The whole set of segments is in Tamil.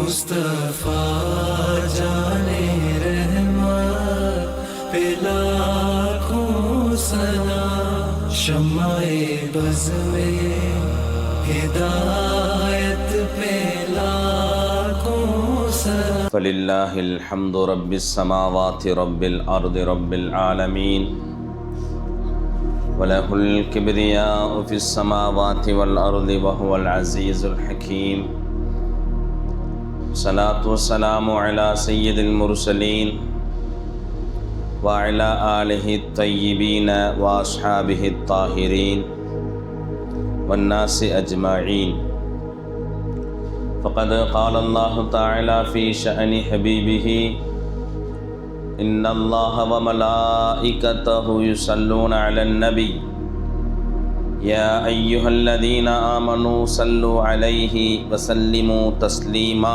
मुस्तफा जाने रहमत पे लाखों सलाम। शम्माए बज़ में हिदायत पे लाखों सलाम। फलिल्लाहिल हम्दु रब्बिस समावाति रब्बिल अर्दि रब्बिल आलमीन वलहुल किब्रियाउ फिस समावाति वल अर्दि वहुवल अज़ीज़ुल हकीम। सलातु वस्सलामु अला सय्यिदिल मुरसलीन व अला आलिहि तय्यिबीन व अस्हाबिहि ताहिरीन वन्नासि अजमाईन। फ़क़द क़ाल अल्लाहु तआला फ़ी शअनि हबीबिही इन्नल्लाह व मलाइकतहु युसल्लूना अलन नबी या अय्युहल्लज़ीना आमनू सल्लु अलैहि व सल्लिमू तस्लीमा।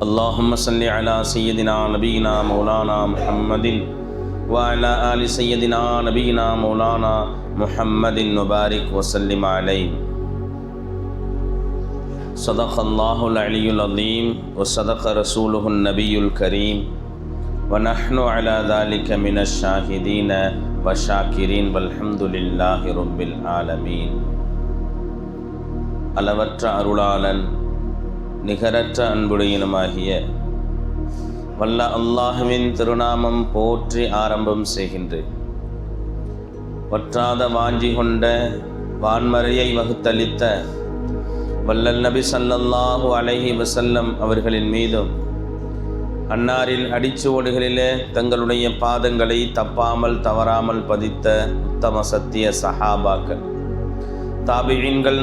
अल्लाहुम्मा सल्लि अला सय्यिदिना नबीना मौलाना मुहम्मदिन व अला आलि सय्यिदिना नबीना मौलाना मुहम्मदिन व बारिक व सल्लिम अलैहि। सदक़ल्लाहुल अलियुल अज़ीम व सदक़ रसूलुहुन नबियुल करीम व नहनु अला ज़ालिका मिनश शाहिदीन व शाकिरीन वल्हम्दुलिल्लाहि रब्बिल आलमीन। அளவற்ற அருளாளன் நிகரற்ற அன்புடையனுமாகிய வல்ல அல்லாஹுவின் திருநாமம் போற்றி ஆரம்பம் செய்கின்றேன். வற்றாத வாஞ்சி கொண்ட வான்மறையை வகுத்தளித்த வல்லல் நபி ஸல்லல்லாஹு அலைஹி வஸல்லம் அவர்களின் மீதும் அன்னாரின் அடிச்சுவடுகளிலே தங்களுடைய பாதங்களை தப்பாமல் தவறாமல் பதித்த உத்தம சத்திய சஹாபாக்கள், தாபிஈன்கள்,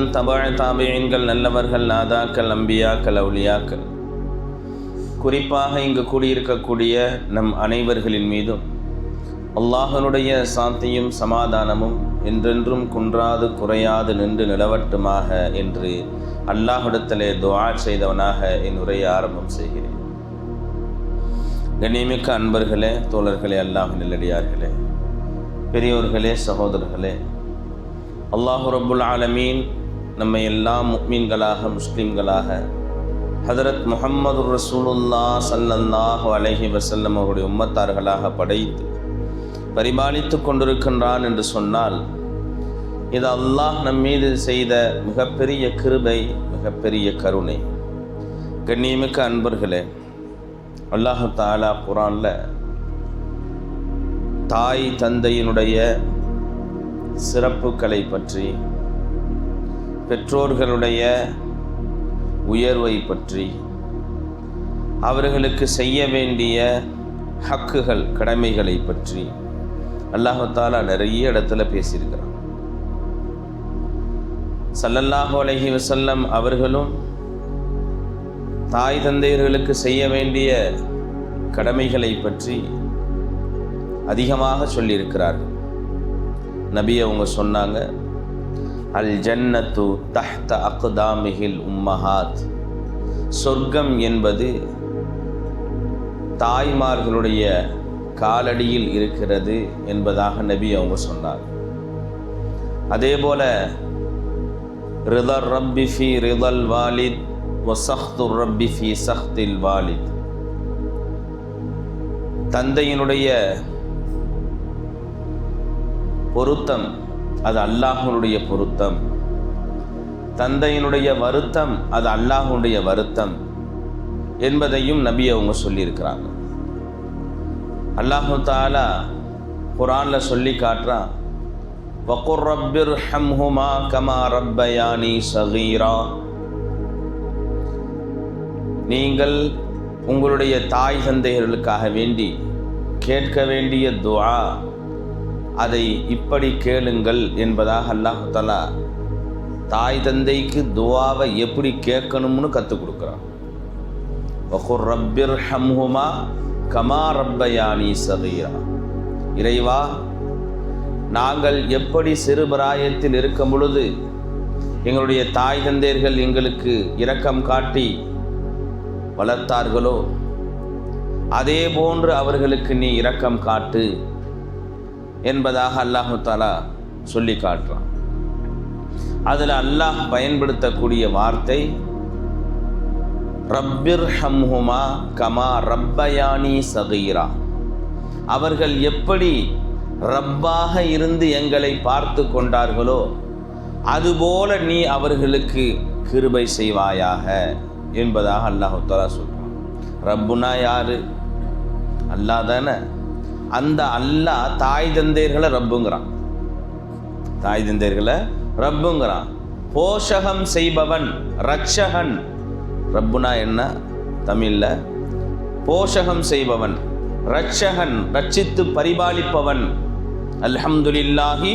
தாபிஈன்கள், நல்லவர்கள், நாதாக்கள், அம்பியாக்கள், அவுலியாக்கள், குறிப்பாக இங்கு கூடியிருக்கக்கூடிய நம் அனைவர்களின் மீதும் அல்லாஹ்வுடைய சாந்தியும் சமாதானமும் என்றென்றும் குன்றாது குறையாது நின்று நிலவட்டுமாக என்று அல்லாஹ்விடத்திலே துஆ செய்தவனாக என் உரையை ஆரம்பம் செய்கிறேன். கண்ணியமிக்க அன்பர்களே, தோழர்களே, அல்லாஹ் நல்லடியார்களே, பெரியோர்களே, சகோதரர்களே, அல்லாஹ் ரப்புல் ஆலமீன் நம்மை எல்லாம் முஃமின்களாக முஸ்லிம்களாக ஹதரத் முஹம்மது ரசூலுல்லாஹ் ஸல்லல்லாஹு அலைஹி வஸல்லம் அவருடைய உம்மத்தார்களாக படைத்து பரிபாலித்து கொண்டிருக்கின்றான் என்று சொன்னால் இது அல்லாஹ் நம் மீது செய்த மிகப்பெரிய கிருபை, மிகப்பெரிய கருணை. கண்ணியமிக்க அன்பர்களே, அல்லாஹ் தஆலா குர்ஆன்ல தாய் தந்தையினுடைய சிறப்புகளை பற்றி, பெற்றோர்களுடைய உயர்வை பற்றி, அவர்களுக்கு செய்ய வேண்டிய ஹக்குகள் கடமைகளை பற்றி அல்லாஹ் தஆலா நிறைய இடத்துல பேசியிருக்கிறான். ஸல்லல்லாஹு அலைஹி வஸல்லம் அவர்களும் தாய் தந்தையர்களுக்கு செய்ய வேண்டிய கடமைகளை பற்றி அதிகமாக சொல்லியிருக்கிறார்கள். நபி அவங்க சொன்னாங்க, அல் ஜன்னத்து தஹ்த அக்தாமிஹில் உம்மஹாத், சொர்க்கம் என்பது தாய்மார்களுடைய காலடியில் இருக்கிறது என்பதாக நபி அவங்க சொன்னார். அதே போல ரிதர் ரப்பி ஃபி ரிதல் வாலித் வ சஹ்துர் ரப்பி ஃபி சஹ்தில் வாலித், தந்தையினுடைய பொருத்தம் அது அல்லாஹ்வுடைய பொருத்தம், தந்தையினுடைய வருத்தம் அது அல்லாஹ்வுடைய வருத்தம் என்பதையும் நபி அவங்க சொல்லியிருக்கிறாங்க. அல்லாஹு தஆலா குர்ஆன்ல சொல்லி காட்டுறான், வகுர் ரப்பிர்ஹம்ஹுமா கமா ரப்பயானி ஸகீரா, நீங்கள் உங்களுடைய தாய் தந்தையர்களுக்காக வேண்டி கேட்க வேண்டிய துஆ அதை இப்படி கேளுங்கள் என்பதாக அல்லாஹ் தஆலா தாய் தந்தைக்கு துஆவை எப்படி கேட்கணும்னு கற்றுக் கொடுக்குறான். வகுர் ரப்பிர்ஹம்ஹுமா கமா ரப்பயானி ஸகீரா, இறைவா, நாங்கள் எப்படி சிறுபிராயத்தில் இருக்கும் பொழுது எங்களுடைய தாய் தந்தையர்கள் எங்களுக்கு இரக்கம் காட்டி வளர்த்தார்களோ அதே போன்று அவர்களுக்கு நீ இரக்கம் காட்டு என்பதாக அல்லாஹு தஆலா சொல்லி காட்டுறான். அதில் அல்லாஹ் பயன்படுத்தக்கூடிய வார்த்தை ரப்பிர்ஹம்ஹுமா கமா ரப்பயானி சகீரா, அவர்கள் எப்படி ரப்பாக இருந்து எங்களை பார்த்து கொண்டார்களோ அதுபோல நீ அவர்களுக்கு கிருபை செய்வாயாக என்பதாக அல்லாஹ் தஆலா சொல்றான். ரப்புனா யாரு? அல்லாஹ் தானே. அந்த அல்லாஹ் தாய் தந்தையர்களை ரப்புங்கிறான், தாய் தந்தையர்களை ரப்புங்கிறான். போஷகம் செய்பவன் ரட்சகன். ரப்புனா என்ன தமிழ்ல? போஷகம் செய்பவன், ரட்சகன், ரட்சித்து பரிபாலிப்பவன். அல்ஹம்துலில்லாஹி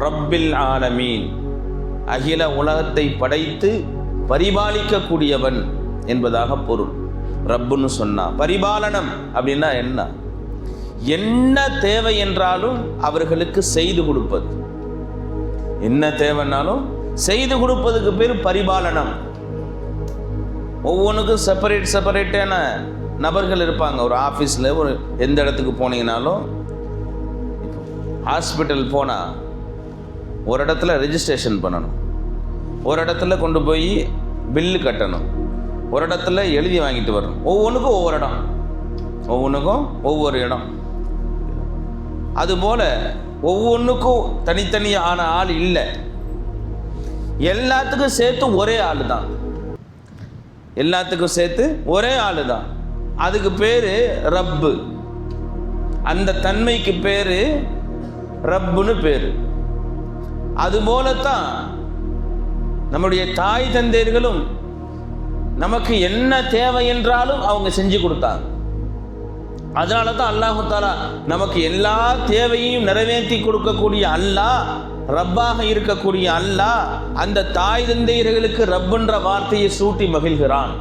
ரப்பில் ஆலமீன், அகில உலகத்தை படைத்து பரிபாலிக்கக்கூடியவன் என்பதாக பொருள். ரப்புன்னு சொன்னா பரிபாலனம் அப்படின்னா என்ன? என்ன தேவை என்றாலும் அவர்களுக்கு செய்து கொடுப்பது. என்ன தேவைன்னாலும் செய்து கொடுப்பதுக்கு பேர் பரிபாலனம். ஒவ்வொன்றுக்கும் செப்பரேட்டான நபர்கள் இருப்பாங்க. ஒரு ஆஃபீஸில் ஒரு எந்த இடத்துக்கு போனீங்கனாலும், ஹாஸ்பிட்டல் போனால் ஒரு இடத்துல ரெஜிஸ்ட்ரேஷன் பண்ணணும், ஒரு இடத்துல கொண்டு போய் பில்லு கட்டணும், ஒரு இடத்துல எழுதி வாங்கிட்டு வரணும். ஒவ்வொன்றுக்கும் ஒவ்வொரு இடம், ஒவ்வொன்றுக்கும் ஒவ்வொரு இடம். அதுபோல் ஒவ்வொன்றுக்கும் தனித்தனியான ஆள் இல்லை, எல்லாத்துக்கும் சேர்த்து ஒரே ஆள் தான். எல்லாத்துக்கும் சேர்த்து ஒரே ஆள் தான். அதுக்கு பேர் ரப்பு. அந்த தன்மைக்கு பேர் ரப்புன்னு பேர். அதுபோலத்தான் நம்முடைய தாய் தந்தையர்களும் நமக்கு என்ன தேவை என்றாலும் அவங்க செஞ்சு கொடுத்தாங்க. அதனால தான் அல்லாஹு தஆலா நமக்கு எல்லா தேவையையும் நிறைவேற்றி கொடுக்கக்கூடிய அல்லாஹ், ரப்பாக இருக்கக்கூடிய அல்லாஹ் அந்த தாய் தந்தையர்களுக்கு ரப்புன்ற வார்த்தையை சூட்டி மகிழ்கிறான்.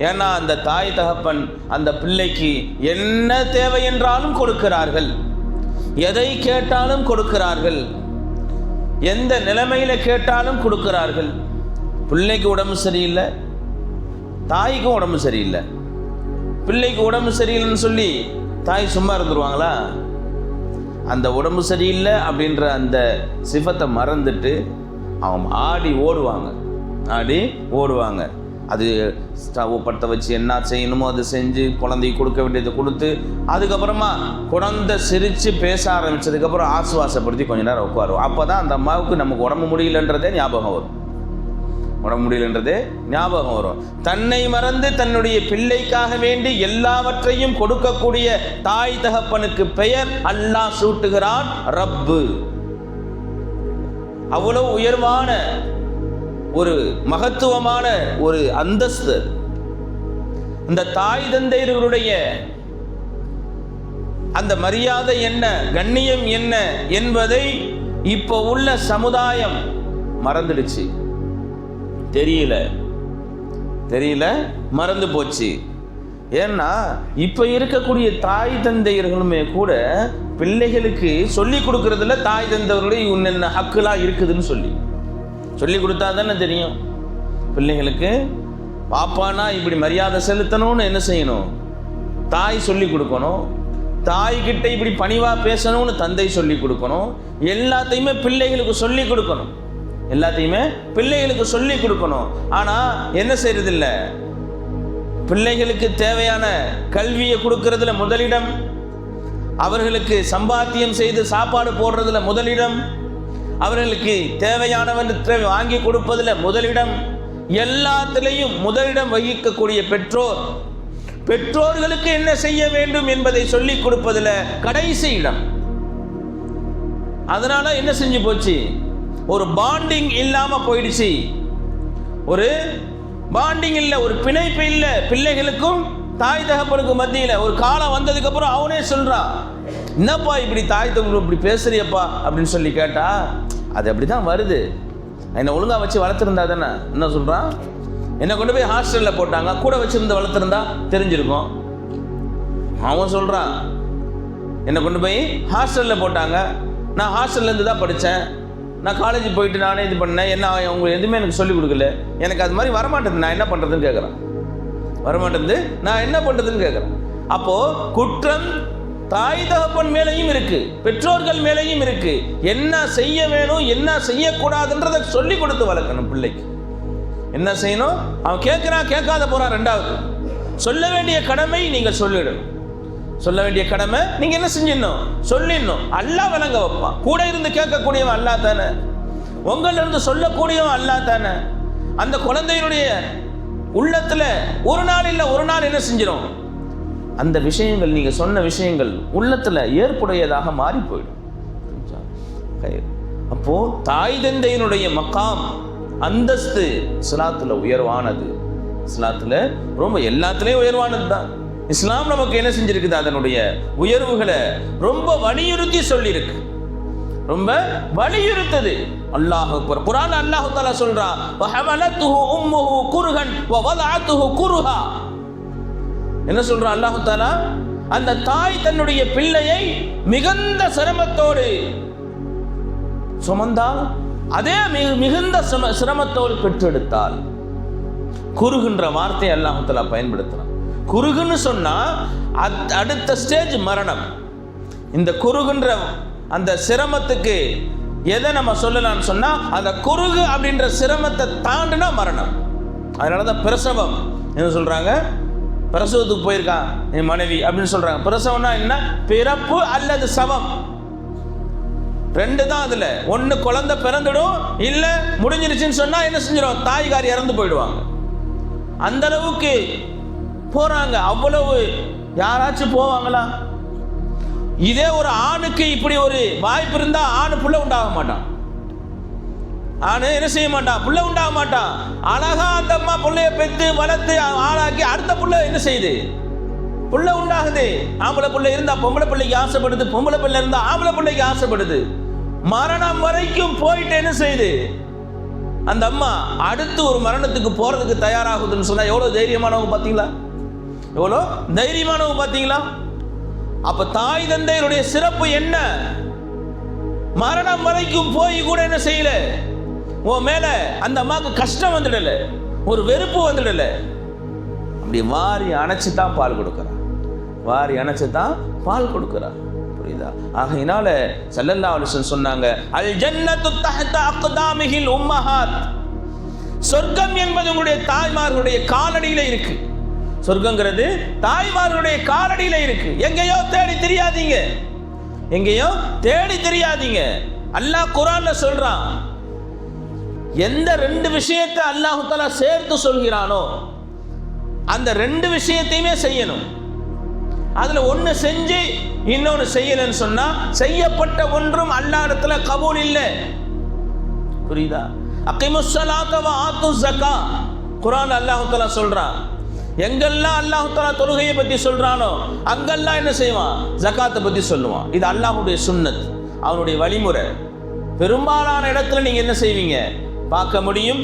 ஏன்னா அந்த தாய் தகப்பன் அந்த பிள்ளைக்கு என்ன தேவை என்றாலும் கொடுக்கிறார்கள், எதை கேட்டாலும் கொடுக்கிறார்கள், எந்த நிலைமையில கேட்டாலும் கொடுக்கிறார்கள். பிள்ளைக்கு உடம்பு சரியில்லை, தாய்க்கும் உடம்பு சரியில்லை. பிள்ளைக்கு உடம்பு சரியில்லைன்னு சொல்லி தாய் சும்மா இருந்துருவாங்களா? அந்த உடம்பு சரியில்லை அப்படின்ற அந்த சிஃபத்தை மறந்துட்டு அவங்க ஆடி ஓடுவாங்க. அது ஸ்டவ் பற்ற வச்சு என்ன செய்யணுமோ அதை செஞ்சு குழந்தைக்கு கொடுக்க வேண்டியதை கொடுத்து, அதுக்கப்புறமா குழந்தை சிரித்து பேச ஆரம்பித்ததுக்கப்புறம் ஆசுவாசப்படுத்தி கொஞ்ச நேரம் உட்காரும். அப்போ தான் அந்த அம்மாவுக்கு நமக்கு உடம்பு முடியலன்றதே ஞாபகம் வரும். தன்னை மறந்து தன்னுடைய பிள்ளைக்காக வேண்டி எல்லாவற்றையும் கொடுக்கக்கூடிய தாய் தகப்பனுக்கு பெயர் அல்லாஹ் சூட்டுகிறான் ரப்பு. அவ்வளவு உயர்வான ஒரு மகத்துவமான ஒரு அந்தஸ்து. இந்த தாய் தந்தையர்களுடைய அந்த மரியாதை என்ன, கண்ணியம் என்ன என்பதை இப்போ உள்ள சமுதாயம் மறந்துடுச்சு. தெரியல, மறந்து போச்சு. ஏன்னா இப்ப இருக்கக்கூடிய தாய் தந்தையர்களுமே கூட பிள்ளைகளுக்கு சொல்லி கொடுக்கறதுல தாய் தந்தையர்களுடைய இன்னென்ன ஹக்குலாம் இருக்குதுன்னு சொல்லி கொடுத்தா தானே தெரியும். பிள்ளைகளுக்கு பாப்பானா இப்படி மரியாதை செலுத்தணும்னு என்ன செய்யணும்? தாய் சொல்லி கொடுக்கணும். தாய்கிட்ட இப்படி பணிவா பேசணும்னு தந்தை சொல்லி கொடுக்கணும். எல்லாத்தையுமே பிள்ளைகளுக்கு சொல்லி கொடுக்கணும். ஆனா என்ன செய்யறதில்ல? பிள்ளைகளுக்கு தேவையான கல்வியை கொடுக்கறதுல முதலிடம், அவர்களுக்கு சம்பாத்தியம் செய்து சாப்பாடு போடுறதுல முதலிடம், அவர்களுக்கு தேவையானவற்றை வாங்கி கொடுப்பதில் முதலிடம், எல்லாத்திலையும் முதலிடம் வகிக்கக்கூடிய பெற்றோர்களுக்கு என்ன செய்ய வேண்டும் என்பதை சொல்லிக் கொடுப்பதில் கடைசி இடம். அதனால என்ன செஞ்சு போச்சு? ஒரு பாண்டிங் இல்லாம போயிடுச்சு. ஒரு பாண்டிங் இல்லை, ஒரு பிணைப்பு இல்லை பிள்ளைகளுக்கும் தாய் தகப்பனுக்கும் மத்தியில். ஒரு காலம் வந்ததுக்கு அப்புறம் அவனே சொல்றான், என்னப்பா இப்படி தாய் தகப்பன் இப்படி பேசுறியப்பா அப்படின்னு சொல்லி கேட்டா, அது அப்படிதான் வருது. என்னை ஒழுங்கா வச்சு வளர்த்துருந்தா தானே. என்ன சொல்றான்? என்னை கொண்டு போய் ஹாஸ்டல்ல போட்டாங்க, கூட வச்சிருந்த வளர்த்துருந்தா தெரிஞ்சிருக்கும். அவன் சொல்றான், என்னை கொண்டு போய் ஹாஸ்டல்ல போட்டாங்க, நான் ஹாஸ்டல்ல இருந்து தான் படித்தேன், நான் காலேஜ் போயிட்டு நானே இது பண்ணேன், என்ன அவங்க எதுவுமே எனக்கு சொல்லிக் கொடுக்கல, எனக்கு அது மாதிரி வரமாட்டேது, நான் என்ன பண்ணுறதுன்னு கேட்குறேன். நான் என்ன பண்ணுறதுன்னு கேட்குறேன். அப்போது குற்றம் தாய் தகப்பன் மேலேயும் இருக்கு, பெற்றோர்கள் மேலேயும் இருக்கு. என்ன செய்ய வேணும், என்ன செய்யக்கூடாதுன்றதை சொல்லி கொடுத்து வளர்க்கணும் பிள்ளைக்கு. என்ன செய்யணும்? அவன் கேட்கிறான், கேட்காத போறான். ரெண்டாவது, சொல்ல வேண்டிய கடமை நீங்கள் சொல்லிடணும். சொல்ல வேண்டிய கடமை நீங்க என்ன செஞ்சிடணும்? சொல்லிடணும். அல்லாஹ் விளங்க வைப்பான். கூட இருந்து கேட்கக்கூடியவன் அல்லாஹ் தானே, உங்கள இருந்து சொல்லக்கூடியவன் அல்லாஹ் தானே. அந்த குழந்தையினுடைய உள்ளத்துல ஒரு நாள் இல்லை ஒரு நாள் என்ன செஞ்சிடும்? அந்த விஷயங்கள், நீங்க சொன்ன விஷயங்கள் உள்ளத்துல ஏற்புடையதாக மாறி போயிடும். அப்போ தாய் தந்தையினுடைய மகாம், அந்தஸ்து இஸ்லாத்துல உயர்வானது. இஸ்லாத்துல ரொம்ப எல்லாத்துலயும் உயர்வானது தான். இஸ்லாம் நமக்கு என்ன செஞ்சிருக்குது? அதனுடைய உயர்வுகளை ரொம்ப வலியுறுத்தி சொல்லியிருக்கு, ரொம்ப வலியுறுத்தது. அல்லாஹ் அக்பர். குர்ஆன் அல்லாஹ் தஆலா சொல்றான், வஹமலத்துஹு உம்முஹு குர்ஹன் வவதஅத்துஹு குர்ஹா. என்ன சொல்றான் அல்லாஹ் தஆலா? அந்த தாய் தன்னுடைய பிள்ளையை மிகுந்த சிரமத்தோடு சுமந்தால், அதே மிகுந்த சிரமத்தோடு பெற்றெடுத்தால். குருகுன்ற வார்த்தை அல்லாஹ் தஆலா பயன்படுத்துறான். குருகுன்னு சொன்னா அடுத்த ஸ்டேஜ் மரணம். இந்த குருகுன்ற அந்த சிரமத்துக்கு எதை நம்ம சொல்லலாம்னு சொன்னா, அந்த குருகு அப்படின்ற சிரமத்தை தாண்டினா மரணம். அதனாலதான் பிரசவம் என்ன சொல்றாங்க? பிரசவத்துக்கு போயிருக்கான் என் மனைவி அப்படின்னு சொல்றாங்க. பிரசவம்னா என்ன? பிறப்பு அல்லது சவம், ரெண்டு தான். அதுல ஒண்ணு குழந்தை பிறந்துடும், இல்ல முடிஞ்சிருச்சுன்னு சொன்னா என்ன செஞ்சிடும்? தாய்காரி இறந்து போயிடுவாங்க. அந்த அளவுக்கு போறாங்க. அவ்வளவு யாராச்சும் போவாங்களா? இதே ஒரு ஆணுக்கு இப்படி ஒரு வாய்ப்பு இருந்தா ஆணு புள்ள உண்டாக மாட்டான். ஆணு என்ன செய்ய மாட்டான்? புள்ள உண்டாக மாட்டான். அழகா அந்த அம்மா புள்ளைய பெற்று வளர்த்து ஆளாக்கி அடுத்த புள்ள என்ன செய்யுது? புள்ள உண்டாகுது. ஆம்பளை புள்ள இருந்தா பொம்பளை பிள்ளைக்கு ஆசைப்படுது, பொம்பளை பிள்ளை இருந்தா ஆம்பளை பிள்ளைக்கு ஆசைப்படுது. மரணம் வரைக்கும் போயிட்டு என்ன செய்யுது? அந்த அம்மா அடுத்து ஒரு மரணத்துக்கு போறதுக்கு தயாராகுதுன்னு சொன்னா எவ்வளவு தைரியமானவங்க பாத்தீங்களா? எவ்வளோ தைரியமானவங்க பாத்தீங்களா? அப்ப தாய் தந்தையருடைய சிறப்பு என்ன? மரணம் வரைக்கும் போய் கூட என்ன செய்யல? உன் மேல அந்த அம்மாவுக்கு கஷ்டம் வந்துடல, ஒரு வெறுப்பு வந்துடல. அப்படி வாரி அணைச்சுதான் பால் கொடுக்கிறார், வாரி அணைச்சுதான் பால் கொடுக்கிறார். புரியுதா? ஆகையினால ஸல்லல்லாஹு அலைஹி வஸல்லம் சொன்னாங்க, அல் ஜன்னத்து தஹ்த அக்தாமிஹில் உம்மஹாத். சொர்க்கம் என்பது உங்களுடைய தாய்மார்களுடைய காலடியில இருக்கு. சொர்க்கங்கிறது தாய்மார்களுடைய காலடியில இருக்கு. எங்கேயோ தேடி தெரியாதீங்க, எங்கேயோ தேடி தெரியாதீங்க. அல்லாஹ் குர்ஆன்ல சொல்றான், எந்த ரெண்டு விஷயத்தை அல்லாஹ் தஆலா சேர்த்து சொல்கிறானோ அந்த ரெண்டு விஷயத்தையுமே செய்யணும். அதுல ஒண்ணு செஞ்சு இன்னொன்னு செய்யலன்னு சொன்னா செய்யப்பட்ட ஒன்றும் அல்லாஹ் இடத்துல கபூல் இல்லை. புரியுதா? அகிமுஸ் ஸலாத வ ஆத்துஸ் ஸகா. குர்ஆன் அல்லாஹ் தஆலா சொல்றான், எங்கெல்லாம் அல்லாஹ் தஆலா தொழுகையை பத்தி சொல்றானோ அங்கெல்லாம் என்ன செய்வான்? ஜகாத்தை பத்தி சொல்லுவான். இது அல்லாஹ்வுடைய சுன்னத், அவனுடைய வழிமுறை. பெரும்பாலான இடத்துல நீங்க என்ன செய்வீங்க? பார்க்க முடியும்.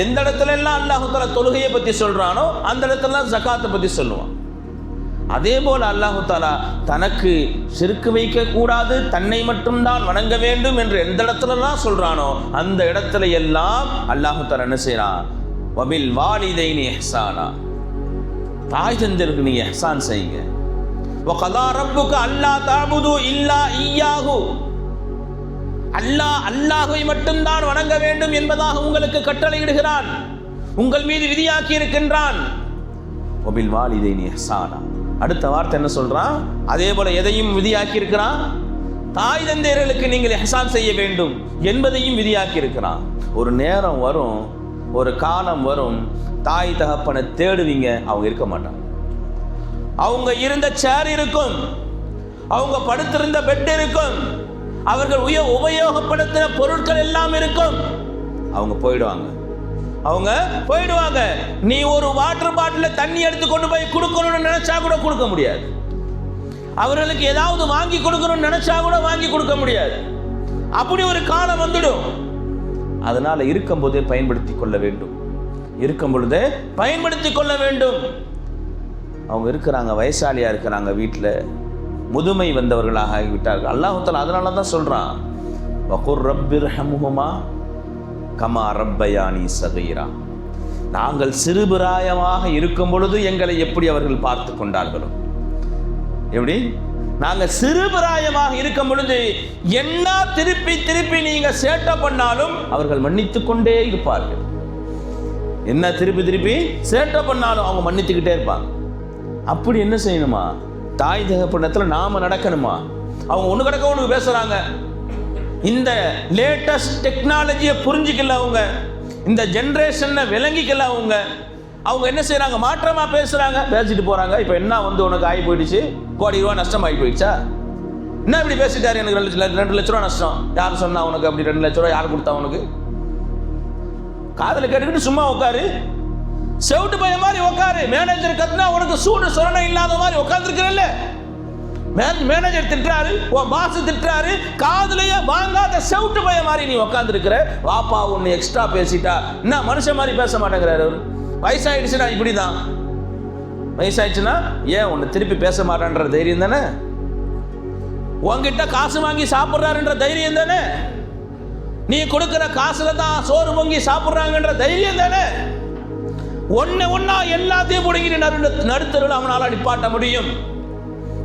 எந்த இடத்துல எல்லாம் அல்லாஹ் தஆலா தொழுகையை பத்தி சொல்றானோ அந்த இடத்துல ஜகாத்தை பத்தி சொல்லுவான். அதே போல அல்லாஹ் தஆலா தனக்கு ஷிர்க் வைக்க கூடாது, தன்னை மட்டும்தான் வணங்க வேண்டும் என்று எந்த இடத்துலலாம் சொல்றானோ அந்த இடத்துல எல்லாம் அல்லாஹ் தஆலா என்ன செய்றான்? வபில் வாலிதைனி இஹ்சானா. தாய் தந்தையருக்கு நீங்க இஹ்சான் செய்யுங்க. வகதா ரப்புக அல்லா தஅபுது இல்லா இய்யாஹு. அல்லாஹ்வை மட்டும்தான் வணங்க வேண்டும் என்பதாக உங்களுக்கு கட்டளையிடுகிறான், உங்கள் மீது விதியாக்கி இருக்கின்றான். வபில் வாலிதைனி இஹ்சானா. அடுத்த வார்த்தை என்ன சொல்றான்? அதே போல எதையும் விதியாக்கி இருக்கிறான்? தாய் தந்தையர்களுக்கு நீங்கள் இஹ்சான் செய்ய வேண்டும் என்பதையும் விதியாக்கி இருக்கிறான். ஒரு நேரம் வரும், ஒரு காலம் வரும், தாய் தகப்பனை தேடுவீங்க, அவங்க இருக்க மாட்டாங்க. அவங்க இருந்த சேர் இருக்கும், அவங்க படுத்திருந்த பெட் இருக்கும், அவர்கள் உபயோகப்படுத்தின பொருட்கள் எல்லாம் இருக்கும், அவங்க போயிடுவாங்க. அவங்க போயிடுவாங்க. நீ ஒரு வாட்டர் பாட்டில தண்ணி எடுத்து கொண்டு போய் கொடுக்கணும்னு நினைச்சா கூட கொடுக்க முடியாது. அவர்களுக்கு ஏதாவது வாங்கி கொடுக்கணும்னு நினைச்சா கூட வாங்கி கொடுக்க முடியாது. அப்படி ஒரு காலம் வந்துடும். அதனால இருக்கும் போதே பயன்படுத்தி கொள்ள வேண்டும், இருக்கும் பொழுதே பயன்படுத்தி கொள்ள வேண்டும். அவங்க இருக்கிறாங்க, வயசாலியா இருக்கிறாங்க, வீட்டில் முதுமை வந்தவர்களாக ஆகிவிட்டார்கள். அல்லாஹ் தஆலா அதனால தான் சொல்றான், வகுர் ரப்பிர்ஹம்ஹுமா கமா ரப்பயானி ஸகீரா. நாங்கள் சிறுபிராயமாக இருக்கும் பொழுது எங்களை எப்படி அவர்கள் பார்த்து கொண்டார்களோ, எப்படி நாங்கள் சிறுபிராயமாக இருக்கும் பொழுது என்ன திருப்பி திருப்பி நீங்க சேட்டை பண்ணாலும் அவர்கள் மன்னித்து கொண்டே இருப்பார்கள். என்ன திருப்பி திருப்பி சேட்டை பண்ணாலும் அவங்க மன்னித்துக்கிட்டே இருப்பாங்க. அப்படி என்ன செய்யணுமா? தாய் தகப்பனத்தில் நாம நடக்கணுமா? அவங்க ஒன்று கிடக்க ஒன்று பேசுறாங்க. இந்த லேட்டஸ்ட் டெக்னாலஜியை புரிஞ்சிக்கல அவங்க, இந்த ஜென்ரேஷனை விளங்கிக்கல அவங்க. அவங்க என்ன செய்யறாங்க? மாற்றமா பேசுறாங்க, பேசிட்டு போறாங்க. இப்போ என்ன உனக்கு ஆகி போயிடுச்சு, கோடி ரூபா நஷ்டம் ஆகி போயிடுச்சா? என்ன இப்படி பேசிட்டாரு, எனக்கு 2 லட்ச ரூபா நஷ்டம். யார் சொன்னா உனக்கு? அப்படி 2 லட்ச ரூபா யார் கொடுத்தா உனக்கு? காதல கேட்டுக்கிட்டு சும்மா உட்காரு, செவுட்டு பைய மாதிரி உட்காரு. மேனேஜர் கத்துனா உனக்கு சூடு சொரணை இல்லாத மாதிரி உட்கார்ந்துருக்கிறல்ல. மேனேஜர் திட்டுறாரு, உன் பாஸ் திட்டுறாரு, காதலையே வாங்காத செவுட்டு பைய மாதிரி நீ உட்கார்ந்துருக்கிற. வாப்பா ஒன்னு எக்ஸ்ட்ரா பேசிட்டா என்ன மனுஷன் மாதிரி பேச மாட்டேங்கிறாரு. வயசாயிடுச்சுன்னா இப்படிதான். வயசாயிடுச்சுன்னா ஏன் ஒன்னு திருப்பி பேச மாட்டான்ற தைரியம் தானே. உங்ககிட்ட காசு வாங்கி சாப்பிட்றாருன்ற தைரியம் தானே. நீ கொடுக்கிற காசுல தான் சோறு பொங்கி சாப்பிட்றாங்கன்ற தைரியம் தானே. ஒன்னா எல்லாத்தையும் புடுங்கிட்டு நடுத்தருவில் அவனால நிப்பாட்ட முடியும்.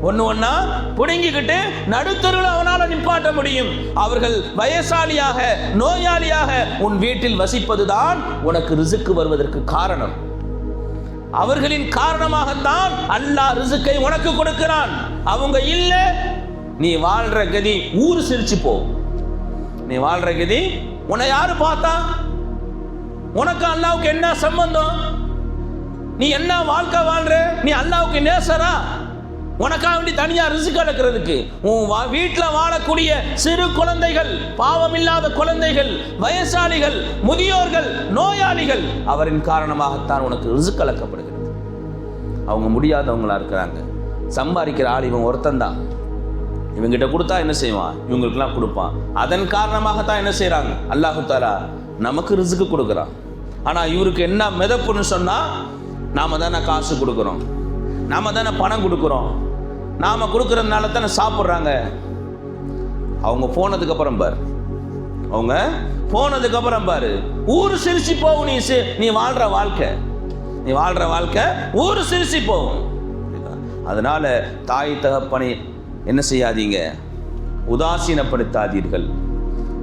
ஒன்னா புடுங்கிக்கிட்டு நடுத்தருவில் அவனால நிப்பாட்ட முடியும். அவர்கள் வயசாலியாக நோயாளியாக உன் வீட்டில் வசிப்பதுதான் உனக்கு ரிசுக்கு வருவதற்கு காரணம். அவர்களின் காரணமாகத்தான் அல்லாஹ் ரிசுக்கை உனக்கு கொடுக்கிறான். அவங்க இல்ல, நீ வாழ்ற கதி ஊர் சிரிச்சு போ. நீ வாழ்ற கதி உன்னை யாரு பார்த்தா? உனக்கு அல்லாவுக்கு என்ன சம்பந்தம்? நீ என்ன வாழ்க்கை வாழ்ற? நீ அல்லாவுக்கு நேசரா? உனக்காக வேண்டி தனியா ரிஸ்க் எடுக்கிறதுக்கு உன் வீட்டில் வாழக்கூடிய சிறு குழந்தைகள், பாவமில்லாத குழந்தைகள், வயசாளிகள், முதியோர்கள், நோயாளிகள், அவரின் காரணமாகத்தான் உனக்கு ரிஸ்க் அளக்கப்படுகிறது. அவங்க முடியாதவங்களா இருக்கிறாங்க. சம்பாதிக்கிற ஆள் இவன் ஒருத்தன் தான். இவங்கிட்ட கொடுத்தா என்ன செய்வான்? இவங்களுக்கெல்லாம் கொடுப்பான். அதன் காரணமாகத்தான் என்ன செய்யறாங்க? அல்லாஹு தஆலா நமக்கு ரிஸ்க் கொடுக்குறான். ஆனா இவருக்கு என்ன மிதப்புன்னு சொன்னா, நாம தானே காசு கொடுக்குறோம், நாம தானே பணம் கொடுக்குறோம், நாம கொடுக்கறதுனால தானே சாப்பிட்றாங்க. அவங்க போனதுக்கு அப்புறம் பாரு, அவங்க போனதுக்கு அப்புறம் பாரு, ஊரு சிரிச்சு போகும். நீ வாழ்ற வாழ்க்கை, நீ வாழ்ற வாழ்க்கை ஊரு சிரிச்சு போகும். அதனால தாய் தகப்பனை என்ன செய்யாதீங்க? உதாசீனப்படுத்தாதீர்கள்.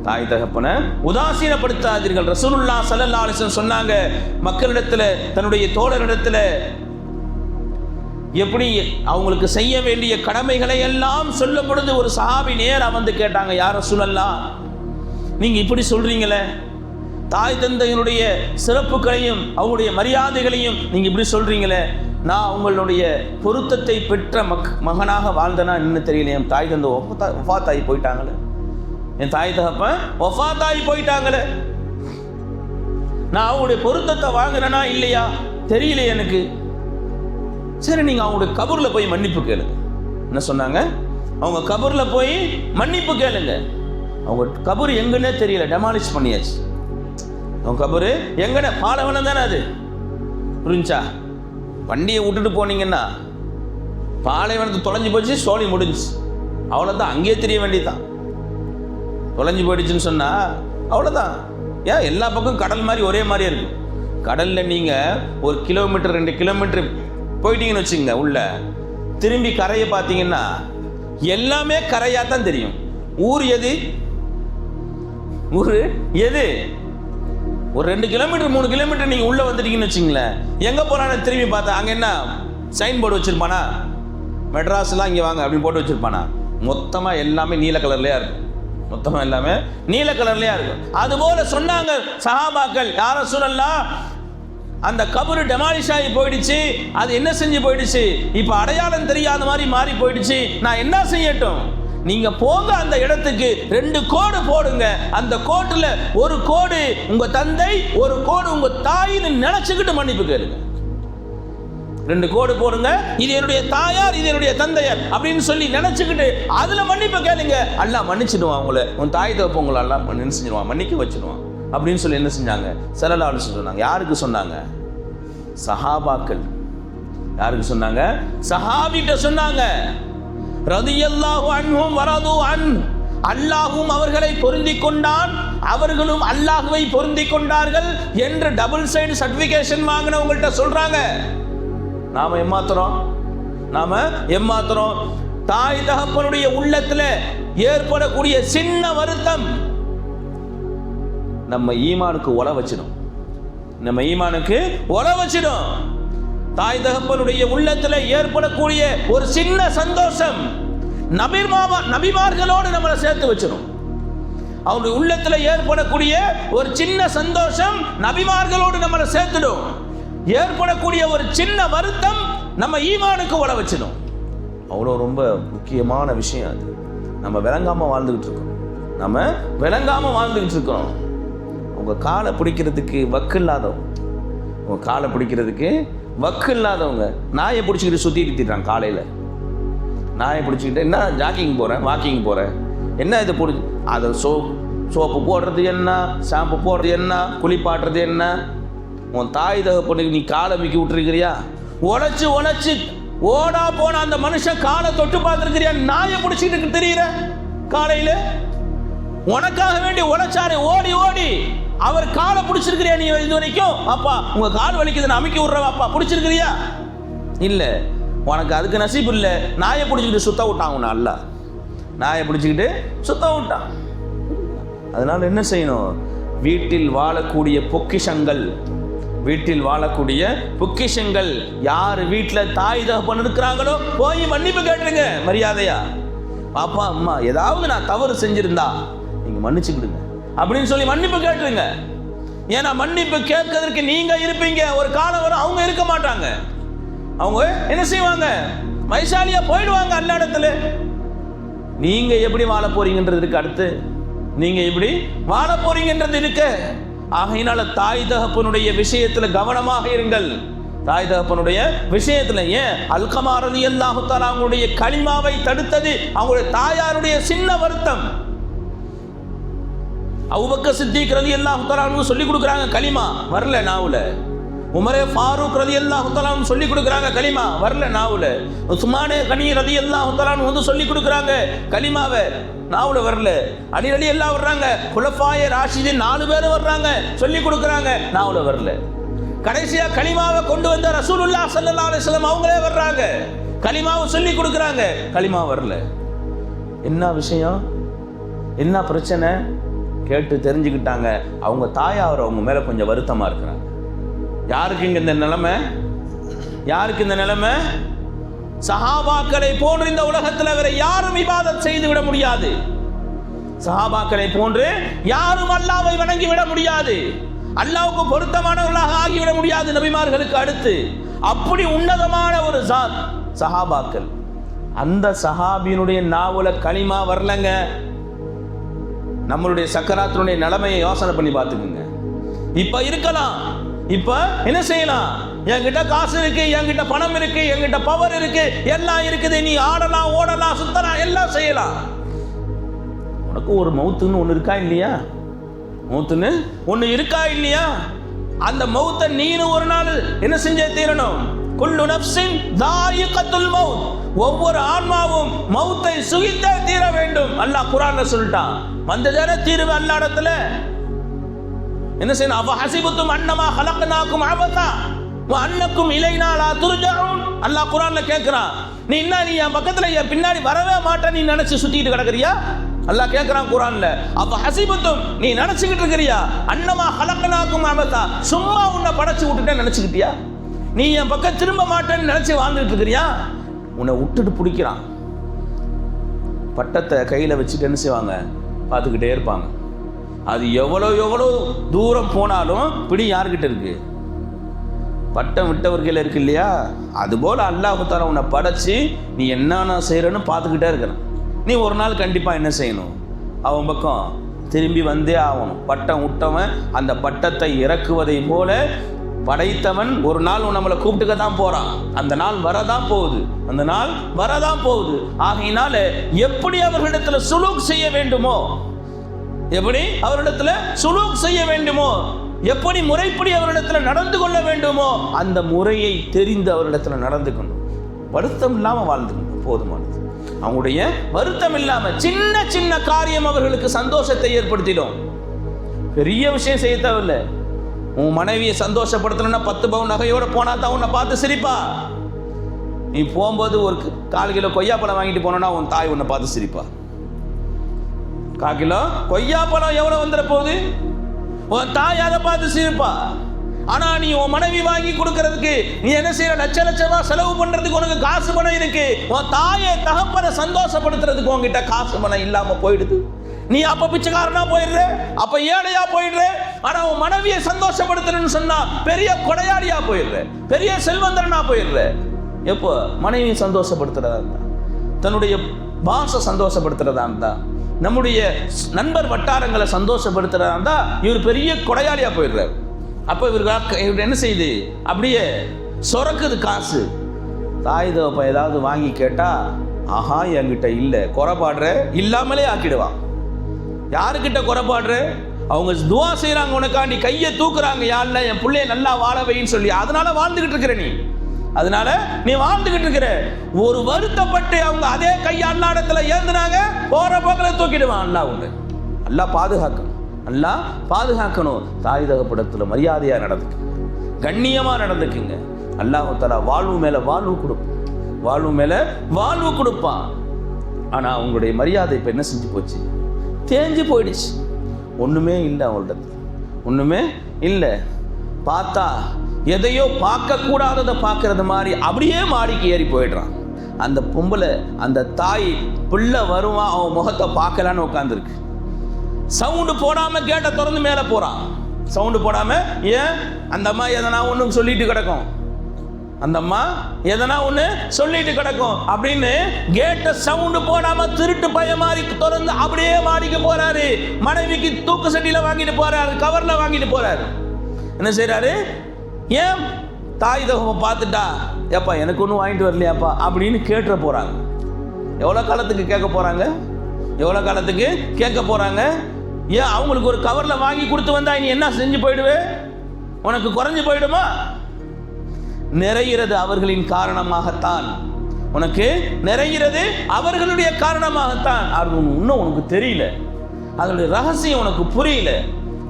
தாய் தகப்பனை உதாசீனப்படுத்தாதீர்கள். ரசூலுல்லாஹ் ஸல்லல்லாஹு அலைஹி வஸல்லம் சொன்னாங்க, மக்களிடத்துல தன்னுடைய தோழரிடத்துல எப்படி அவங்களுக்கு செய்ய வேண்டிய கடமைகளை எல்லாம் சொல்லும் பொழுது ஒரு சஹாபி நேரா வந்து கேட்டாங்க, யா ரசூலல்லாஹ், நீங்க இப்படி சொல்றீங்களே, தாய் தந்தையினுடைய சிறப்புகளையும் அவங்களுடைய மரியாதைகளையும் நீங்க இப்படி சொல்றீங்களே, நான் உங்களுடைய பொருத்தத்தை பெற்ற மகனாக வாழ்ந்தனா என்ன தெரியல. என் தாய் தந்தை வஃபாத்தாகி போயிட்டாங்களே, என் தாய் தகப்பன் வஃபாத்தாகி போயிட்டாங்களே, நான் அவங்களுடைய பொருத்தத்தை வாங்குறேனா இல்லையா தெரியல எனக்கு. சரி, நீங்க அவங்களுடைய கபூர்ல போய் மன்னிப்பு கேளுங்க. என்ன சொன்னாங்க? அவங்க கபூர்ல போய் மன்னிப்பு கேளுங்க. அவங்க கபூர் எங்கன்னே தெரியல, டெமாலிஷ் பண்ணியாச்சு. அவங்க கபூர் எங்கன்னு பாலைவனம் தானே அது, புரிஞ்சா? வண்டியை விட்டுட்டு போனீங்கன்னா பாலைவனத்தை தொலைஞ்சு போச்சு, சோழி முடிஞ்சு, அவ்வளோதான். அங்கேயே தெரிய வேண்டியதுதான். தொலைஞ்சு போயிடுச்சுன்னு சொன்னா அவ்வளோதான். ஏன் எல்லா பக்கம் கடல் மாதிரி ஒரே மாதிரியே இருக்கும். கடல்ல நீங்க 1 கிலோமீட்டர் 2 கிலோமீட்டர் போயிட்டீங்கன்னு வச்சுங்க, உள்ள திரும்பி கரையை பார்த்தீங்கன்னா எல்லாமே கரையா தான் தெரியும். ஊர் எது? ஊர் எது? ஒரு 2 கிலோமீட்டர் 3 கிலோமீட்டர் நீங்க உள்ள வந்துட்டீங்கன்னு வச்சுங்களேன், எங்க போறான்னு திரும்பி பார்த்தா அங்க என்ன சைன் போர்டு வச்சிருப்பானா? மெட்ராஸ்லாம் இங்க வாங்க அப்படின்னு போட்டு வச்சிருப்பானா? மொத்தமா எல்லாமே நீல கலர்லயா இருக்கும். மொத்தமா எல்லாமே நீல கலர்லயா இருக்கும். அதுபோல சொன்னாங்க சஹாபாக்கள், யா ரசூலல்லாஹ், அந்த கபரு டெமாலிஷ் ஆகி போயிடுச்சு, அது என்ன செஞ்சு போயிடுச்சு, இப்ப அடையாளம் தெரியாத மாதிரி மாறி போயிடுச்சு, நான் என்ன செய்யட்டும்? நீங்க போங்க அந்த இடத்துக்கு, 2 கோடு போடுங்க. அந்த கோட்டுல ஒரு கோடு உங்க தந்தை, ஒரு கோடு உங்க தாயின்னு நினைச்சுக்கிட்டு மன்னிப்பு கேளுங்க. 2 கோடு போடுங்க, இது என்னுடைய தாயார், இது என்னுடைய தந்தையார் அப்படின்னு சொல்லி நினைச்சுக்கிட்டு அதுல மன்னிப்பு கேளுங்க. அல்லாஹ் மன்னிச்சிடுவான் உங்களை. உன் தாய் தகப்ப உங்களை அல்லாஹ் செஞ்சிடுவான், மன்னிக்க வச்சிடுவான் அப்படின்னு சொல்லி என்ன செஞ்சாங்க? ஸல்லல்லாஹு அலைஹி வஸல்லம் சொன்னாங்க. யாருக்கு சொன்னாங்க? சஹாபாக்கள். யாருக்கு சொன்னாங்க? சஹாபிட்ட சொன்னாங்க. ரலியல்லாஹு அன்ஹும் வரது அன், அல்லாஹ்வும் அவர்களை பொருந்திக் கொண்டான், அவர்களும் அல்லாஹ்வை பொருந்திக் கொண்டார்கள் என்று டபுள் சைடு சர்டிபிகேஷன் வாங்கினவங்கள்ட்ட சொல்றாங்க. நாம ஏமாத்துறோம். தாய் தகப்பனுடைய உள்ளத்துல ஏற்படக்கூடிய சின்ன வருத்தம் நம்ம ஈமானுக்கு உல வச்சிடும். நம்ம ஈமானுக்கு உல வச்சிடும். தாய் தகப்பனுடைய உள்ளத்தில் ஏற்படக்கூடிய ஒரு சின்ன சந்தோஷம் நபிமார்களோடு நம்மளை சேர்த்து வச்சிடும். அவருடைய உள்ளத்தில் ஏற்படக்கூடிய ஒரு சின்ன சந்தோஷம் நபிமார்களோடு நம்மளை சேர்த்துடும். ஏற்படக்கூடிய ஒரு சின்ன வருத்தம் நம்ம ஈமானுக்கு உல வச்சிடும். அவ்வளோ ரொம்ப முக்கியமான விஷயம் அது. நம்ம விளங்காமல் வாழ்ந்துக்கிட்டு இருக்கோம். உங்க காலை பிடிக்கிறதுக்கு வக்கு இல்லாதவங்க நாயை பிடிச்சிக்கிட்டு சுற்றிட்டு காலையில் நாயை பிடிச்சிக்கிட்டு என்ன ஜாக்கிங் போகிறேன், வாக்கிங் போகிறேன், என்ன இதை பிடிச்சி அதை சோப்பு போடுறது என்ன, ஷாம்பு போடுறது என்ன, குளிப்பாட்டுறது என்ன? உன் தாய் தகப்பனுக்கு நீ காலை மிக்கி விட்டுருக்கிறியா? உழைச்சி ஓடா போன அந்த மனுஷன் காலை தொட்டு பார்த்துருக்கிறியா? நாயை பிடிச்சிக்கிட்டு தெரியுற காலையில் உனக்காக வேண்டி உழைச்சாரு, ஓடி அவர் காலை பிடிச்சிருக்கிறியா? நீ இது வரைக்கும் அப்பா உங்க கால் வலிக்குதுன்னு அமைக்க விடுறவா அப்பா பிடிச்சிருக்கிறியா? இல்லை, உனக்கு அதுக்கு நசீப் இல்லை. நாயை பிடிச்சிக்கிட்டு சுத்த விட்டான். உன்னை அல்ல நாயை பிடிச்சிக்கிட்டு சுத்த விட்டான். அதனால என்ன செய்யணும்? வீட்டில் வாழக்கூடிய பொக்கிஷங்கள் யார் வீட்டில் தாய் தகப்பன் இருக்கிறாங்களோ போய் மன்னிப்பு கேட்டுருங்க. மரியாதையா, பாப்பா அம்மா ஏதாவது நான் தவறு செஞ்சிருந்தா நீங்க மன்னிச்சுக்கிடுங்க அப்படின்னு சொல்லி மன்னிப்பு கேட்டுருங்க. ஏன்னா மன்னிப்பு கேட்கறதுக்கு நீங்க இருப்பீங்க, ஒரு காலம் வரும் அவங்க இருக்க மாட்டாங்க. அவங்க என்ன செய்வாங்க? வைசாலியா போயிடுவாங்க அல்ல இடத்துல. நீங்க எப்படி வாழ போறீங்கன்றதுக்கு அடுத்து நீங்க எப்படி வாழ போறீங்கன்றது இருக்கு. ஆகையினால தாய் தகப்பனுடைய விஷயத்துல கவனமாக இருங்கள். தாய் தகப்பனுடைய விஷயத்துல ஏன் அல்கமா ரலியல்லாஹு தஆலா அவங்களுடைய கலிமாவை தடுத்தது அவங்களுடைய தாயாருடைய சின்ன வருத்தம். அபூபக்கர் சித்திக் ரலியல்லாஹு தஆலா சொல்லி கொடுக்குறாங்க, கலிமா வரல நாவுல. உமரே ஃபாரூக் ரலியல்லாஹு தஆலா சொல்லி கொடுக்குறாங்க, கலிமா வரல நாவுல. உஸ்மானே கனி ரலியல்லாஹு தஆலா சொல்லி கொடுக்குறாங்க, கலிமாவை நாவுல வரல. அலி ரலியல்லாஹு வர்றாங்க, குலஃபாய ராஷிதீன் 4 பேர் வர்றாங்க, சொல்லி கொடுக்குறாங்க, நாவுல வரல. கடைசியா கலிமாவை கொண்டு வந்த ரசூலுல்லாஹ் ஸல்லல்லாஹு அலைஹி வஸல்லம் அவங்களே வர்றாங்க, கலிமாவை சொல்லி கொடுக்குறாங்க, கலிமா வரல. என்ன விஷயம், என்ன பிரச்சனை கேட்டு தெரிஞ்சுக்கிட்டாங்க. அவங்க தாயார் அவங்க மேல கொஞ்சம் வருத்தமா இருக்கிறாங்க. யாருக்கு இந்த நிலைமை? சஹாபாக்களை போன்று இந்த உலகத்தில் வேற யாரும் இபாதத் செய்து விட முடியாது. சஹாபாக்களை போன்று யாரும் அல்லாஹ்வை வணங்கி விட முடியாது. அல்லாஹ்வுக்கு பொருத்தமானவர்களாக ஆகிவிட முடியாது நபிமார்களுக்கு அடுத்து. அப்படி உன்னதமான ஒரு ஜாத் சஹாபாக்கள். அந்த சஹாபியினுடைய நாவுல கலிமா வரலங்க. நம்மளுடைய சக்கராத்தினுடைய நிலைமையை யோசனை பண்ணி பார்த்துக்குங்க. இப்ப இருக்கலாம், இப்ப என்ன செய்யலாம்? என்கிட்ட காசு இருக்கு, என்கிட்ட பணம் இருக்கு, என்கிட்ட பவர் இருக்கு, எல்லாம் இருக்குது. நீ ஆடலாம், ஓடலாம், சுத்தலாம், எல்லாம் செய்யலாம். உனக்கு ஒரு மௌத்துன்னு ஒண்ணு இருக்கா இல்லையா? மௌத்துன்னு ஒண்ணு இருக்கா இல்லையா? அந்த மௌத்தை நீனு ஒரு நாள் என்ன செஞ்சே தீரணும். குல்லு நஃப்ஸின் தாயிகத்துல் மௌத், ஒவ்வொரு ஆன்மாவும் மௌத்தை சுகித்தே தீர வேண்டும். அல்லாஹ் குர்ஆன்ல சொல்லிட்டான். வந்ததான தீர்வு அல்லாஹ் இடத்துல. என்ன செய்யணும்? அவ ஹசிபுத்தும் அன்னமா ஹலக்னாக்கும் அபதா வ அன்னக்கும் இலைனா லா துர்ஜஊன். அல்லாஹ் குர்ஆன்ல கேக்குறான், நீ என் பக்கத்துல என் பின்னாடி வரவே மாட்டே நீ நினைச்சு சுத்திட்டு கிடக்குறியா? அல்லாஹ் கேக்குறான் குர்ஆன்ல, அவ ஹசிபுத்தும் நீ நினைச்சுக்கிட்டு இருக்கிறியா? அன்னமா ஹலக்னாக்கும் அபதா, சும்மா உன்னை படைச்சு விட்டுட்டே நினைச்சுக்கிட்டியா? நீ என் பக்கம் திரும்ப மாட்டேன்னு நினைச்சு வாழ்ந்துட்டு இருக்கிறியா? உன்னை விட்டுட்டு பிடிக்கிறான். பட்டத்தை கையில வச்சுட்டு என்ன செய்வாங்க? பார்த்துக்கிட்டே இருப்பாங்க. அது எவ்வளோ தூரம் போனாலும் பிடி யாருக்கிட்ட இருக்கு? பட்டம் விட்டவர்கள் இருக்கு இல்லையா? அதுபோல் அல்லாஹ் தஆலா உன்னை படைச்சு நீ என்னென்ன செய்யறன்னு பார்த்துக்கிட்டே இருக்கிறான். நீ ஒரு நாள் கண்டிப்பா என்ன செய்யணும்? அவன் பக்கம் திரும்பி வந்தே ஆகணும். பட்டம் விட்டவன் அந்த பட்டத்தை இறக்குவதை போல படைத்தவன் ஒரு நாள் நம்மளை கூப்பிட்டுக்க தான் போறான். அந்த நாள் வரதான் போகுது. ஆகையினால எப்படி அவர்களிடத்துல சுலூக் செய்ய வேண்டுமோ, எப்படி முறைப்படி அவரிடத்துல நடந்து கொள்ள வேண்டுமோ அந்த முறையை தெரிந்து அவரிடத்துல நடந்துக்கணும். வருத்தம் இல்லாம வாழ்ந்துக்கணும், போதுமானது. அவங்களுடைய வருத்தம் இல்லாம சின்ன சின்ன காரியம் அவர்களுக்கு சந்தோஷத்தை ஏற்படுத்திடும். பெரிய விஷயம் செய்ய தேவையில்லை. உன் மனைவியை சந்தோஷப்படுத்தணும்னா 10 பவுன் நகையோட போனா தான் உன்னை பார்த்து சிரிப்பா. நீ போகும்போது ஒரு 4 கிலோ கொய்யாப்பழம் வாங்கிட்டு போனோன்னா உன் தாய் உன்னை பார்த்து சிரிப்பா. 4 கிலோ கொய்யாப்பழம் எவ்வளவு வந்துட போகுது? உன் தாய் அதை பார்த்து சிரிப்பா. ஆனா நீ உன் மனைவி வாங்கி கொடுக்கறதுக்கு நீ என்ன செய்யற, லட்ச லட்சமா செலவு பண்றதுக்கு உனக்கு காசு பணம் இருக்கு. உன் தாயை தகப்பனை சந்தோஷப்படுத்துறதுக்கு உன்கிட்ட காசு பணம் இல்லாம போயிடுது. நீ அப்ப பிச்சைக்காரனா போயிடுற, அப்ப ஏழையா போயிடுற. ஆனா உன் மனைவியை சந்தோஷப்படுத்தணும்னு சொன்னா பெரிய கொடையாளியா போயிடுற, பெரிய செல்வந்தரனா போயிடுற. எப்போ மனைவியை சந்தோஷப்படுத்துறதா இருந்தா, தன்னுடைய பாச சந்தோஷப்படுத்துறதா இருந்தா, நம்முடைய நண்பர் வட்டாரங்களை சந்தோஷப்படுத்துறதா இருந்தா இவர் பெரிய கொடையாளியா போயிடுறார். அப்ப இவருக்கு என்ன செய்யுது, அப்படியே சொரக்குது காசு. தாய் தகப்ப ஏதாவது வாங்கி கேட்டா, ஆஹா என்கிட்ட இல்லை, குறைபாடுற, இல்லாமலே ஆக்கிடுவான். யாருக்கிட்ட குறைபாடுற, அவங்க துவா செய்யறாங்க உனக்காண்டி, கையை தூக்குறாங்க, யாருல என் பிள்ளைய நல்லா வாழ வைன்னு சொல்லி, அதனால வாழ்ந்துகிட்டு இருக்கிற நீ, அதனால நீ வாழ்ந்துகிட்டு இருக்கிற. ஒரு வருத்தப்பட்டு அவங்க அதே கை அல்லாடத்துல ஏந்துனாங்க, போற போக்கில் தூக்கிடுவான். அல்லா உண்டு, அல்லா பாதுகாக்கணும், அல்லா பாதுகாக்கணும். தாய் தகப்படத்துல மரியாதையா நடந்துக்கு, கண்ணியமா நடந்துக்குங்க. அல்லாஹ் தஆலா வாழ்வு மேல வாழ்வு கொடுப்பான், வாழ்வு மேல வாழ்வு கொடுப்பான். ஆனா அவங்களுடைய மரியாதை இப்ப என்ன செஞ்சு போச்சு, தேஞ்சு போயிடுச்சு. ஒண்ணுமே இல்லை அவங்கள்ட்ட, ஒண்ணுமே இல்லை. பார்த்தா எதையோ பார்க்க கூடாததை பார்க்கறது மாதிரி அப்படியே மாடிக்கு ஏறி போயிடுறான். அந்த பொம்பளை, அந்த தாய், பிள்ளை வருவான், அவன் முகத்தை பார்க்கலான்னு உட்காந்துருக்கு. சவுண்டு போடாம கேட்டை திறந்து மேலே போறான். சவுண்டு போடாம, ஏன் அந்த அம்மா எதனா ஒன்று சொல்லிட்டு கிடக்கும், அந்த அம்மா எதனா ஒன்று சொல்லிட்டு கிடக்கும் அப்படின்னு கேட்ட சவுண்டு போடாம திருட்டு பைய மாதிரி திறந்து அப்படியே மாடிக்கு போறாரு. மனைவிக்கு தூக்கு சட்டியில வாங்கிட்டு போறாரு, கவர்ல வாங்கிட்டு போறாரு. என்ன செய்யறாரு, ஏன் தாய் தகவ பார்த்துட்டா, ஏப்பா எனக்கு ஒன்றும் வாங்கிட்டு வரலையாப்பா அப்படின்னு கேட்டுற போறாங்க. எவ்வளோ காலத்துக்கு கேட்க போறாங்க, எவ்வளோ காலத்துக்கு கேட்க போறாங்க. ஏன் அவங்களுக்கு ஒரு கவர்ல வாங்கி கொடுத்து வந்தா நீ என்ன செஞ்சு போயிடுவே, உனக்கு குறைஞ்சு போயிடுமா? நிறைகிறது அவர்களின் காரணமாகத்தான், உனக்கு நிறைகிறது அவர்களுடைய காரணமாகத்தான். அது இன்னும் உனக்கு தெரியல, அதனுடைய ரகசியம் உனக்கு புரியல.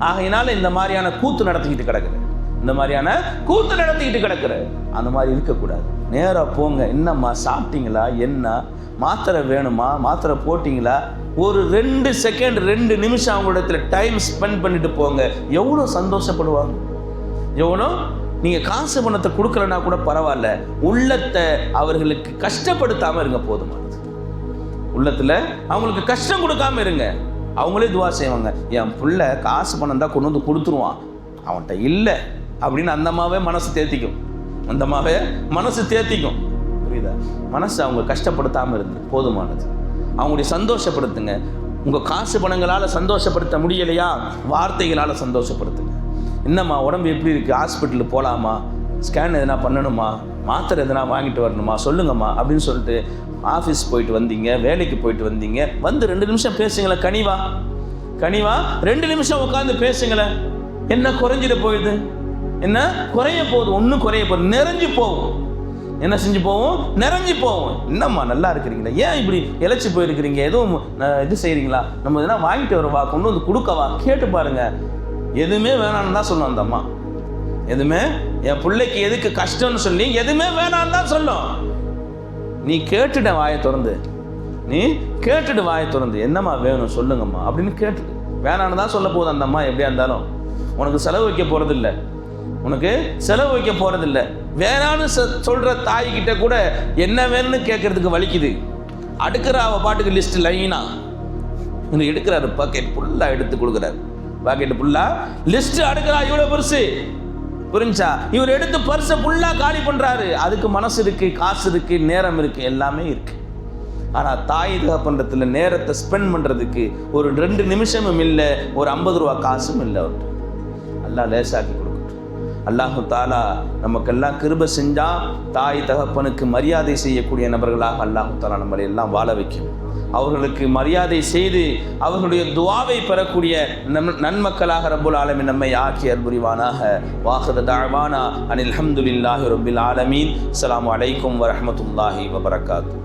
ஆகையினால இந்த மாதிரியான கூத்து நடத்திக்கிட்டு கிடக்குற, இந்த மாதிரியான கூத்து நடத்திக்கிட்டு கிடக்குற. அந்த மாதிரி இருக்கக்கூடாது. நேராக போங்க, என்னம்மா சாப்பிட்டீங்களா, என்ன மாத்திரை வேணுமா, மாத்திரை போட்டிங்களா, ஒரு 2 செகண்ட் 2 நிமிஷம் அவங்களிடத்துல டைம் ஸ்பெண்ட் பண்ணிட்டு போங்க. எவ்வளோ சந்தோஷப்படுவாங்க, எவ்வளோ. நீங்க காசு பணத்தை கொடுக்கலன்னா கூட பரவாயில்ல, உள்ளத்தை அவர்களுக்கு கஷ்டப்படுத்தாம இருங்க, போதுமானது. உள்ளத்துல அவங்களுக்கு கஷ்டம் கொடுக்காம இருங்க. அவங்களே துவா செய்வாங்க, என் பிள்ளை காசு பணம் தான் கொண்டு வந்து கொடுத்துருவான், அவன்கிட்ட இல்லை அப்படின்னு அந்த அம்மாவே மனசு தேத்திக்கும், அந்த அம்மாவே மனசு தேத்திக்கும். புரியுதா? மனசு அவங்க கஷ்டப்படுத்தாம இருந்து போதுமானது. அவங்களுடைய சந்தோஷப்படுத்துங்க. உங்க காசு பணங்களால சந்தோஷப்படுத்த முடியலையா, வார்த்தைகளால சந்தோஷப்படுத்துங்க. என்னம்மா உடம்பு எப்படி இருக்கு, ஹாஸ்பிட்டலுக்கு போகலாமா, ஸ்கேன் எதனா பண்ணணுமா, மாத்திரை எதனா வாங்கிட்டு வரணுமா, சொல்லுங்கம்மா அப்படின்னு சொல்லிட்டு ஆஃபீஸ் போயிட்டு வந்தீங்க, வேலைக்கு போயிட்டு வந்தீங்க, வந்து 2 நிமிஷம் பேசுங்களேன். கனிவா 2 நிமிஷம் உட்காந்து பேசுங்களேன். என்ன குறைஞ்சிட போகுது, என்ன குறைய போகுது, ஒன்றும் குறைய போகுது, நிறைஞ்சு போகும். என்ன செஞ்சு போவோம், நிறைஞ்சு போவோம். என்னம்மா நல்லா இருக்கிறீங்களா, ஏன் இப்படி இழைச்சி போயிருக்கிறீங்க, எதுவும் இது செய்கிறீங்களா, நம்ம எதனா வாங்கிட்டு வரவா, கொண்டு வந்து கொடுக்கவா, கேட்டு பாருங்க. எதுவுமே வேணான்னு தான் சொல்லும் அந்த அம்மா. எதுவுமே, என் பிள்ளைக்கு எதுக்கு கஷ்டம்னு சொல்லி எதுவுமே வேணான்னு தான் சொல்லும். நீ கேட்டுட வாயை திறந்து, நீ கேட்டுடு வாயை திறந்து, என்னம்மா வேணும் சொல்லுங்கம்மா அப்படின்னு கேட்டுடு. வேணான்னு தான் சொல்ல போகுது அந்த அம்மா. எப்படியா இருந்தாலும் உனக்கு செலவு வைக்க போறதில்லை, உனக்கு செலவு வைக்க போறதில்லை. வேணான்னு சொல்ற தாய்கிட்ட கூட என்ன வேணும்னு கேட்கறதுக்கு வலிக்குது. அடுக்கிற அவ பாட்டுக்கு லிஸ்ட் லைனா எடுக்கிறாரு, பாக்கெட் ஃபுல்லா எடுத்து கொடுக்குறாரு, பாக்கெட் ஃபுல்லா லிஸ்ட் அடுக்கிறா. இவ்வளவு பெருசு, புரிஞ்சா? இவர் எடுத்து பர்ஸை ஃபுல்லா காலி பண்றாரு. அதுக்கு மனசு இருக்கு, காசு இருக்கு, நேரம் இருக்கு, எல்லாமே இருக்கு. ஆனா தாய் தகப்பன்றதுல நேரத்தை ஸ்பெண்ட் பண்றதுக்கு ஒரு 2 நிமிஷமும் இல்லை, ஒரு 50 ரூபா காசும் இல்லை. அவர்கிட்ட அல்லாஹ் லேசாக்கி கொடுக்கட்டும். அல்லாஹு தாலா நமக்கெல்லாம் கிருபை செஞ்சா தாய் தகப்பனுக்கு மரியாதை செய்யக்கூடிய நபர்களாக அல்லாஹு தாலா நம்மளை எல்லாம் வாழ வைக்கும். அவர்களுக்கு மரியாதை செய்து அவர்களுடைய துஆவை பெறக்கூடிய நன்மக்களாக ரப்புல் ஆலமீன் நம்மை ஆக்கி அருள்புரிவானாக. வாஹிரு தஅவானா அனில் ஹம்துலில்லாஹி ரப்பில் ஆலமீன். அஸ்ஸலாமு அலைக்கும் வரஹ்மத்துல்லாஹி வபரகாத்துஹு.